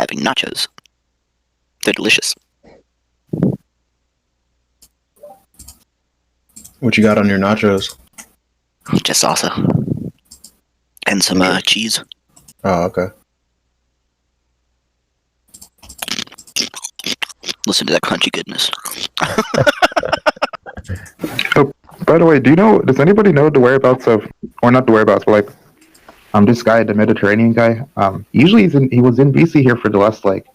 typing nachos. They're delicious. What you got on your nachos? Just salsa. And some cheese. Oh, okay. Listen to that crunchy goodness. Oh, by the way, does anybody know the whereabouts of, or not the whereabouts, but like, this guy, the Mediterranean guy, usually he was in BC here for the last, like,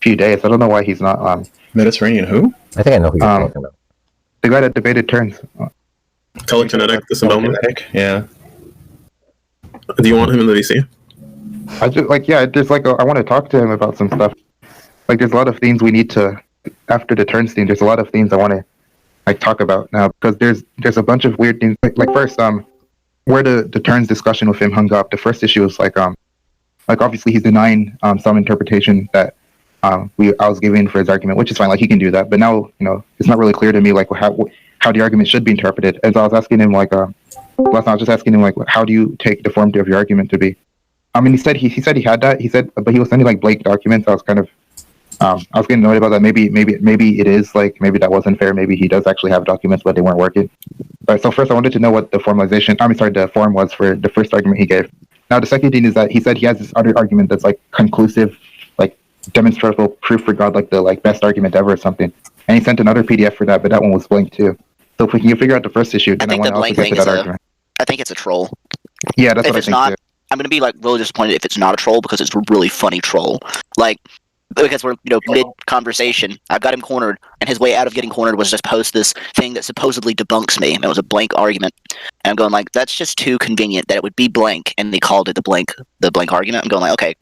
few days. I don't know why he's not, Mediterranean who? I think I know who you're talking about. The guy that debated turns. Telekinetic, the Sonoma. Yeah. Do you want him in the VC? I just, like, yeah, just, like, I want to talk to him about some stuff. Like, there's a lot of things we need to, after the turns thing, there's a lot of things I want to, like, talk about now, because there's a bunch of weird things. Like first, where the turns discussion with him hung up, the first issue was, like obviously he's denying, some interpretation that, I was giving for his argument, which is fine, like, he can do that, but now, it's not really clear to me, like, how the argument should be interpreted. And so I was asking him, like, last night I was just asking him, like, how do you take the form of your argument to be? I mean, he said he had that. He said, but he was sending, like, blank documents. I was kind of, I was getting annoyed about that. Maybe it is, like, maybe that wasn't fair. Maybe he does actually have documents, but they weren't working. So first I wanted to know what the form was for the first argument he gave. Now the second thing is that he said he has this other argument that's, like, conclusive, like, demonstrable proof for God, like the, like, best argument ever or something. And he sent another PDF for that, but that one was blank too. So if we can figure out the first issue, then I want to also get to that argument. I think it's a troll. Yeah, that's if what it's I think not, too. I'm going to be, like, really disappointed if it's not a troll, because it's a really funny troll. Like, because we're, mid-conversation, I've got him cornered, and his way out of getting cornered was just post this thing that supposedly debunks me, and it was a blank argument. And I'm going, like, that's just too convenient that it would be blank, and they called it the blank argument. I'm going, like, okay,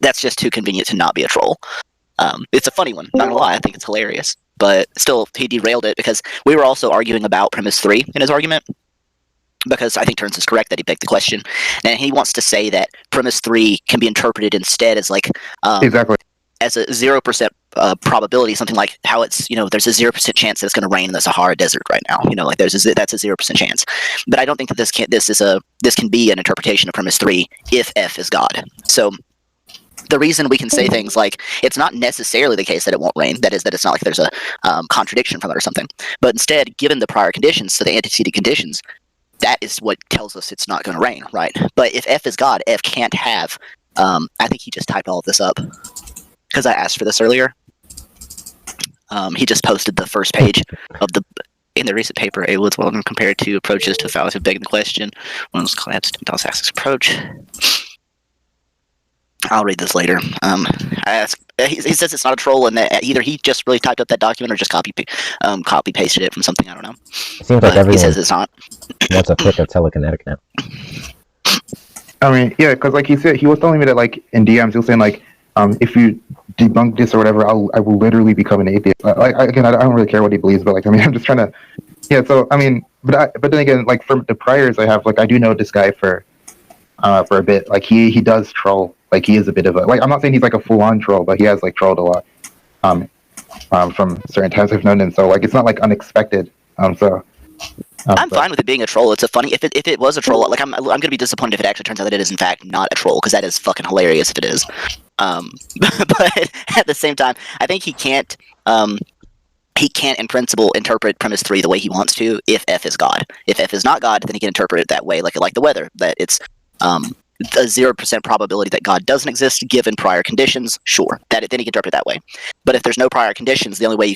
that's just too convenient to not be a troll. It's a funny one, not gonna lie, I think it's hilarious. But still, he derailed it, because we were also arguing about premise 3 in his argument, because I think Turns is correct that he picked the question, and he wants to say that premise 3 can be interpreted instead as, like, Exactly. as a 0% probability, something like how it's, there's a 0% chance that it's going to rain in the Sahara Desert right now. Like, that's a 0% chance. But I don't think that this can be an interpretation of premise 3 if F is God. So the reason we can say things like it's not necessarily the case that it won't rain, that is, that it's not like there's a contradiction from it or something, but instead, given the prior conditions, so the antecedent conditions, that is what tells us it's not going to rain, right? But if F is God, F can't have, I think he just typed all of this up, because I asked for this earlier. He just posted the first page of in the recent paper, A. Woods Weldon compared to approaches to fallacy of begging the question. One was collapsed in Dawes' approach. I'll read this later. He says it's not a troll, and that either he just really typed up that document or just copy pasted it from something, I don't know. It seems like everyone he says it's not. wants a pick of Telekinetic now. I mean, yeah, because, like, he was telling me that, like, in DMs, he was saying, like, if you debunk this or whatever, I will literally become an atheist. Like, again, I don't really care what he believes, but, like, I mean, I'm just trying to, yeah. So I mean, but then again, like, from the priors I have, like, I do know this guy for a bit. Like, he does troll. Like, he is a bit of a, like, I'm not saying he's, like, a full-on troll, but he has, like, trolled a lot from certain times I've known him. So, like, it's not, like, unexpected. I'm fine with it being a troll. It's a funny, if it was a troll, like, I'm gonna be disappointed if it actually turns out that it is in fact not a troll, because that is fucking hilarious if it is. But at the same time, I think he can't in principle interpret premise 3 the way he wants to if F is God. If F is not God, then he can interpret it that way, like the weather, that it's a 0% probability that God doesn't exist given prior conditions. Sure, then he can interpret it that way. But if there's no prior conditions, the only way you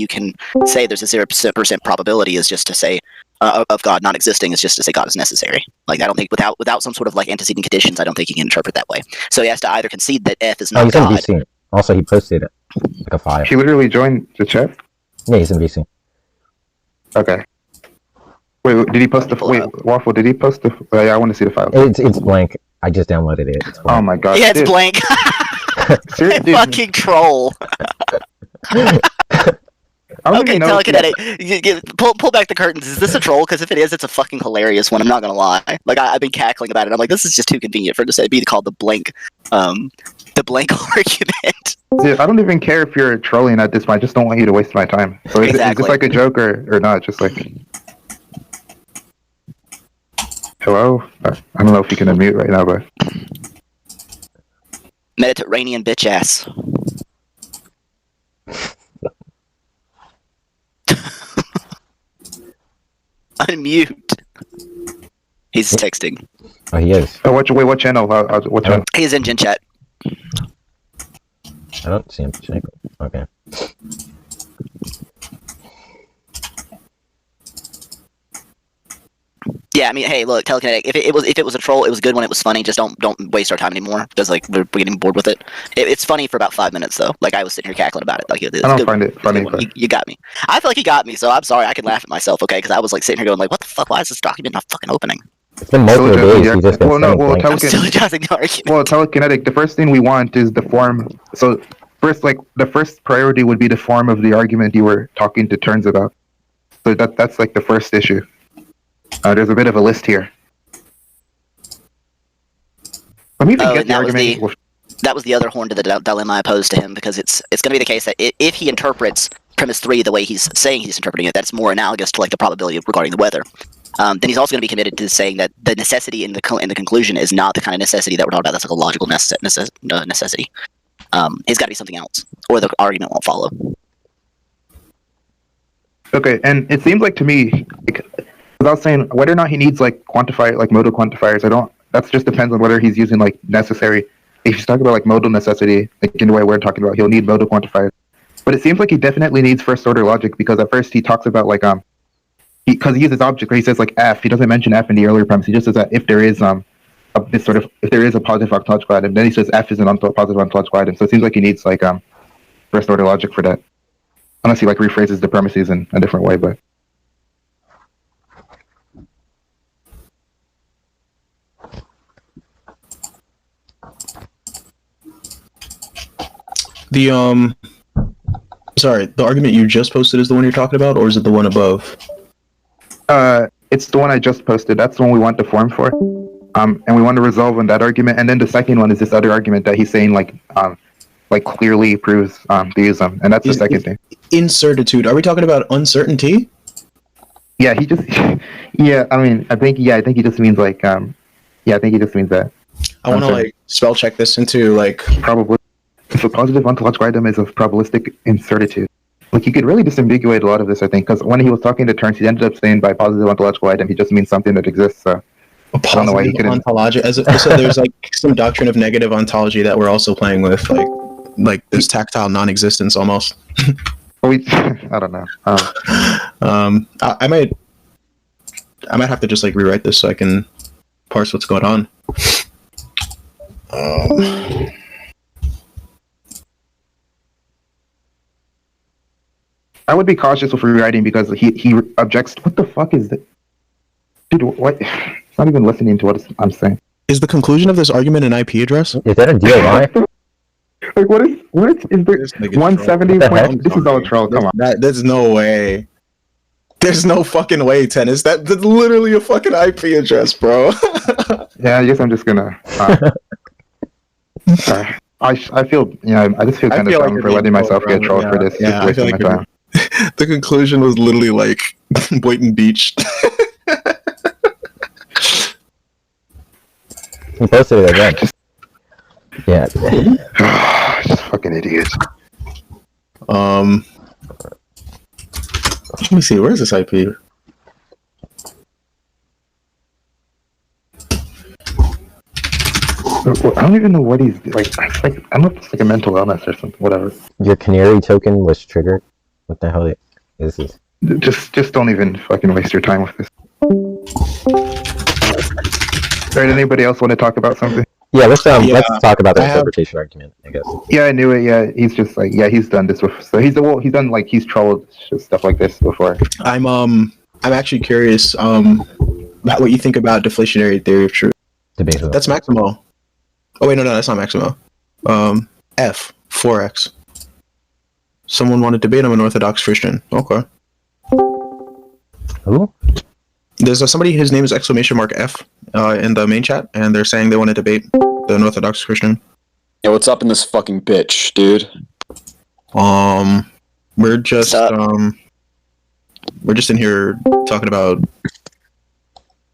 can say there's a 0% probability is just to say of God not existing is just to say God is necessary. Like, I don't think without some sort of, like, antecedent conditions, I don't think he can interpret that way. So he has to either concede that F is not he's God. in VC. Also, he posted it like a file. He literally joined the chat. Yeah, he's in VC. Okay. Wait, did he post the? Wait, Waffle, did he post the? Yeah, I want to see the file. It's blank. I just downloaded it. It's Oh my god. Yeah, it's blank. Seriously, Fucking troll. Okay, Telekinetic. Pull back the curtains. Is this a troll? Because if it is, it's a fucking hilarious one. I'm not gonna lie. Like, I've been cackling about it. I'm like, this is just too convenient for it to be called the blank argument. Dude, I don't even care if you're trolling at this point. I just don't want you to waste my time. So is this like a joke or not? Just like, hello? I don't know if you can unmute right now, but Mediterranean bitch ass. Unmute. He's texting. Oh, he is. Oh, what channel? What channel? He's in Gen Chat. I don't see him. Okay. Yeah, I mean, hey, look, Telekinetic. If it was a troll, it was good when it was funny. Just don't waste our time anymore because like we're getting bored with it. It's funny for about 5 minutes though. Like I was sitting here cackling about it. Like it's I don't good. find it funny. But... You got me. I feel like he got me, so I'm sorry. I can laugh at myself, okay? Because I was like sitting here going like, what the fuck? Why is this document not fucking opening? It's been multiple days. He's just been I'm still adjusting the argument. Well, Telekinetic. The first thing we want is the form. So first, like the first priority would be the form of the argument you were talking to Turns about. So that's like the first issue. There's a bit of a list here. That was the other horn to the dilemma I posed to him, because it's going to be the case that if he interprets premise 3 the way he's saying he's interpreting it, that's more analogous to like the probability regarding the weather. Then he's also going to be committed to saying that the necessity in the conclusion is not the kind of necessity that we're talking about. That's like a logical necessity. It's got to be something else, or the argument won't follow. Okay, and it seems like to me, like, without saying whether or not he needs like modal quantifiers, that just depends on whether he's using like necessary. If he's talking about like modal necessity, like in the way we're talking about, he'll need modal quantifiers. But it seems like he definitely needs first order logic, because at first he talks about like because he uses object where he says like f. He doesn't mention f in the earlier premise. He just says that if there is if there is a positive ontological item, then he says f is an positive ontological item. So it seems like he needs like first order logic for that, unless he like rephrases the premises in a different way. But the argument you just posted is the one you're talking about, or is it the one above? It's the one I just posted. That's the one we want the form for. And we want to resolve on that argument. And then the second one is this other argument that he's saying like clearly proves theism, and that's the second thing. Incertitude. Are we talking about uncertainty? Yeah, he just. Yeah, I think he just means like. Yeah, I think he just means that. I want to like spell check this into like probably. If a positive ontological item is of probabilistic incertitude. Like, you could really disambiguate a lot of this, I think, because when he was talking to Turns, he ended up saying by positive ontological item, he just means something that exists. So a positive ontology. So there's like some doctrine of negative ontology that we're also playing with, like this tactile non-existence almost. I don't know. I might have to just like rewrite this so I can parse what's going on. I would be cautious with rewriting because he objects. What the fuck is that? Dude, what? He's not even listening to what I'm saying. Is the conclusion of this argument an IP address? Is that a DOI? Like, what is there 170 point? This is all a troll. Come on. There's no way. There's no fucking way, Tennis. That's literally a fucking IP address, bro. Yeah, I guess I'm just gonna. I feel, I just feel kind of dumb for letting myself get trolled for this. Yeah, I feel like my time. The conclusion was literally like Boynton Beach. He posted it again. Yeah. Just fucking idiots. Let me see. Where's this IP? I don't even know what he's like. I don't know if it's like a mental illness or something. Whatever. Your canary token was triggered. What the hell is this? Just don't even fucking waste your time with this. Alright, anybody else want to talk about something? Yeah, let's talk about the interpretation argument, I guess. Yeah, I knew it. Yeah, he's just like, he's done this before. So he's trolled stuff like this before. I'm actually curious about what you think about deflationary theory of truth. Debatable. That's Maximo. Oh wait, no, that's not Maximo. F 4x. Someone wanted to debate. I'm an Orthodox Christian. Okay. Who? There's somebody. His name is !F in the main chat, and they're saying they want to debate the Orthodox Christian. Yeah, what's up in this fucking bitch, dude? We're just in here talking about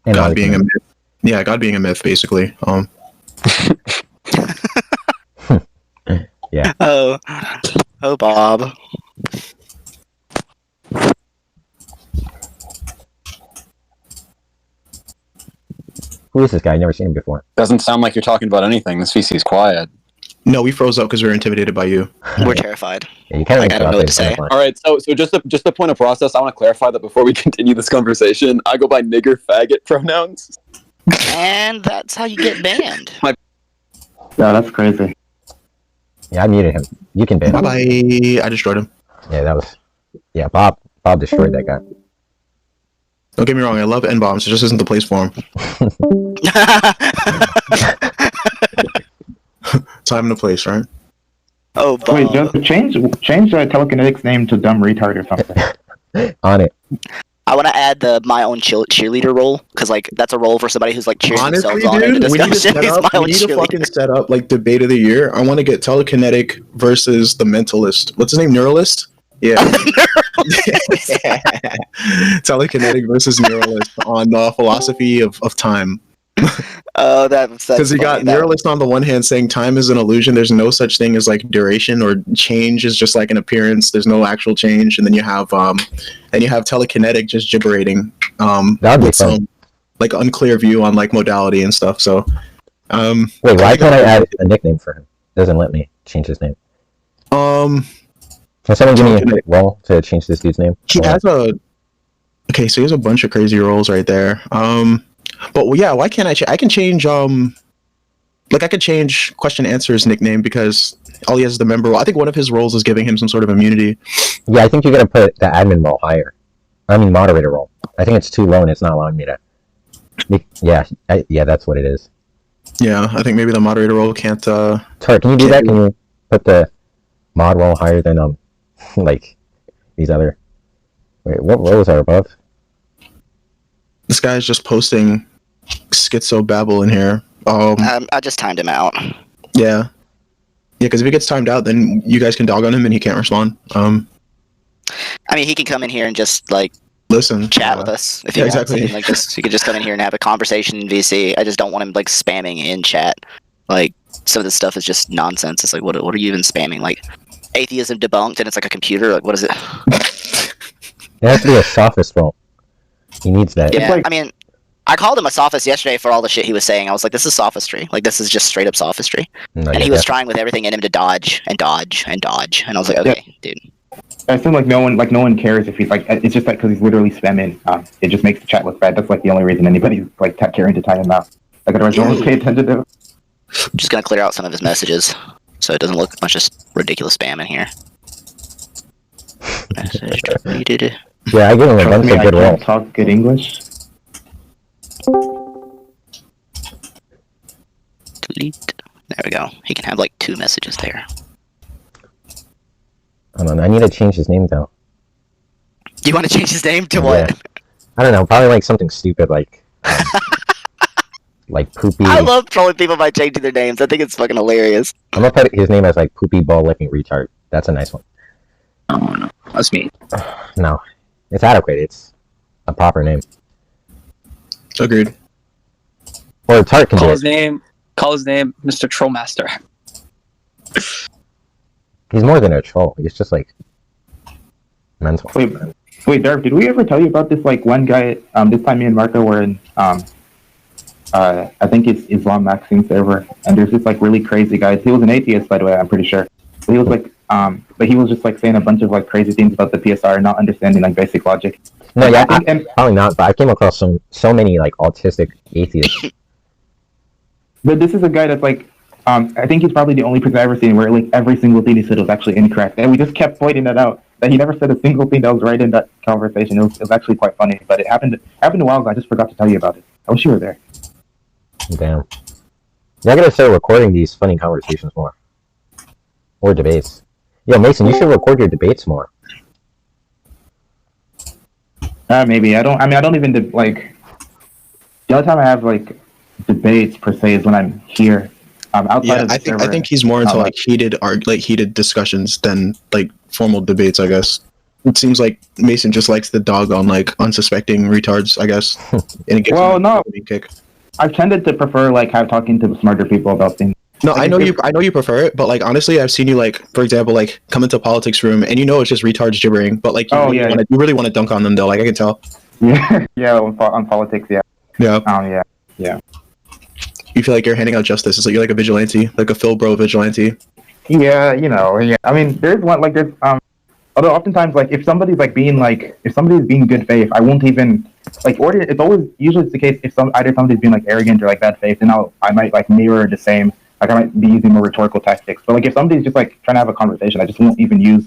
God being a myth. Yeah, God being a myth, basically. Yeah. Oh, Bob. Who is this guy? I've never seen him before. Doesn't sound like you're talking about anything. This VC's quiet. No, we froze up because we were intimidated by you. We're terrified. Yeah, you kind of Like, I don't know what to say. All right, so just a point of process. I want to clarify that before we continue this conversation, I go by nigger faggot pronouns. And that's how you get banned. Yeah, that's crazy. Yeah, I muted him. You can ban Bye him. bye. I destroyed him. Yeah, that was. Yeah, Bob destroyed that guy. Don't get me wrong. I love N bombs. It just isn't the place for them. Time and a place, right? Oh, Bob. Wait, just change Telekinetic's name to Dumb Retard or something. On it. I want to add my own cheerleader role, because like that's a role for somebody who's like cheering Honestly, themselves on in the dude, we need to discussion. set Is up. my We own need to cheerleader. fucking set up like debate of the year. I want to get Telekinetic versus the Mentalist. What's his name? Neuralist. Yeah. Telekinetic versus Neuralist on the philosophy of time. Oh, that's Because you got Neuralist on the one hand saying time is an illusion. There's no such thing as like duration, or change is just like an appearance. There's no actual change. And then you have Telekinetic just gibberating That'd be with fun. some like unclear view on like modality and stuff. So Wait, why can't I add a nickname for him? It doesn't let me change his name. Can someone give me a role to change this dude's name? he has a okay, so he has a bunch of crazy roles right there. But well, yeah, why can't I can change like I could change question answer's nickname because all he has is the member role. I think one of his roles is giving him some sort of immunity. Yeah, I think you're gonna put the admin role higher. I mean, moderator role. I think it's too low and it's not allowing me to. Yeah, that's what it is. Yeah, I think maybe the moderator role can't. Tart, can you do that? Can you put the mod role higher than like these other? Wait, what roles are above? This guy's just posting schizo babble in here. I just timed him out. Yeah, because if he gets timed out, then you guys can dog on him and he can't respond. I mean, he can come in here and just like Listen, chat with us if he Yeah, wants. exactly. I mean, like he could just come in here and have a conversation in VC. I just don't want him like spamming in chat. Like some of this stuff is just nonsense. It's like what are you even spamming? Like atheism debunked, and it's like a computer. Like what is it? It has to be a sophist role. He needs that. Yeah, like- I mean, I called him a sophist yesterday for all the shit he was saying. I was like, this is sophistry. Like this is just straight up sophistry. No, And yeah, he was that- trying with everything in him to dodge and dodge and dodge. And I was like, okay, dude. I assume like no one cares if he's like, it's just like because he's literally spamming. It just makes the chat look bad. That's like the only reason anybody's like caring to tie him out. Like otherwise, no one's pay attention to him. I'm just gonna clear out some of his messages so it doesn't look much just ridiculous spam in here. Message deleted. Yeah, I give him a bunch Trust me, of I good can't roles. talk good English. Delete. There we go. He can have like 2 messages there. Hold on, I need to change his name though. Do you want to change his name to what? Yeah. I don't know, probably like something stupid like like poopy. I love trolling people by changing their names. I think it's fucking hilarious. I'm gonna put his name as like poopy ball licking retard. That's a nice one. Oh no, that's me. No, it's adequate. It's a proper name. agreed. Or Tart can do Call it. his name. Call his name, Mr. Trollmaster. He's more than a troll. He's just like mental. Wait, Derek, did we ever tell you about this like one guy? This time me and Marco were in I think it's Islam Maxine server, and there's this like really crazy guy. He was an atheist, by the way. I'm pretty sure. But he was like but he was just like saying a bunch of like crazy things about the PSR, not understanding like basic logic. No, yeah, I think, and probably not. But I came across so many like autistic atheists. but this is a guy that's like I think he's probably the only person I've ever seen where like every single thing he said was actually incorrect, and we just kept pointing that out. That he never said a single thing that was right in that conversation. It was actually quite funny, but it happened a while ago. I just forgot to tell you about it. I wish you were there. Damn. Yeah, I gotta start recording these funny conversations more. Or debates. Yo, Mason, you should record your debates more. Maybe I don't even like. The only time I have like debates per se is when I'm here. Outside Yeah, of the I server. think he's more into not like heated discussions than like formal debates. I guess it seems like Mason just likes the dog on like unsuspecting retards. I guess, and it gets Well, him no. a kick. I've tended to prefer like talking to smarter people about things. No, Like, I know if- you. I know you prefer it, but like honestly, I've seen you like, for example, like come into politics room, and it's just retards gibbering, but like you really want to dunk on them though. Like I can tell. Yeah, yeah, on politics, yeah. Yeah. Yeah. You feel like you're handing out justice. It's like you're like a vigilante, like a Phil Bro vigilante. Yeah, yeah. I mean, there's one like there's although oftentimes like if somebody's being good faith, I won't even like order. It's always usually it's the case if somebody's being like arrogant or like bad faith, then I might like mirror the same. Like I might be using more rhetorical tactics. But like if somebody's just like trying to have a conversation, I just won't even use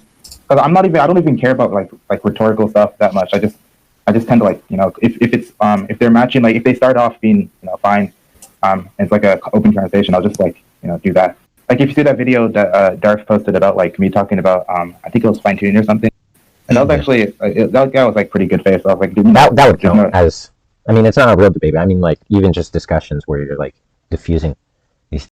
because I don't even care about like rhetorical stuff that much. I just tend to like if it's if they're matching like if they start off being fine, it's like a open conversation. I'll just like do that. Like if you see that video that Darth posted about like me talking about I think it was fine tuning or something, and that was actually that guy was like pretty good faith. So I was like, dude, that would count as. I mean, it's not a real debate. But I mean, like even just discussions where you're like diffusing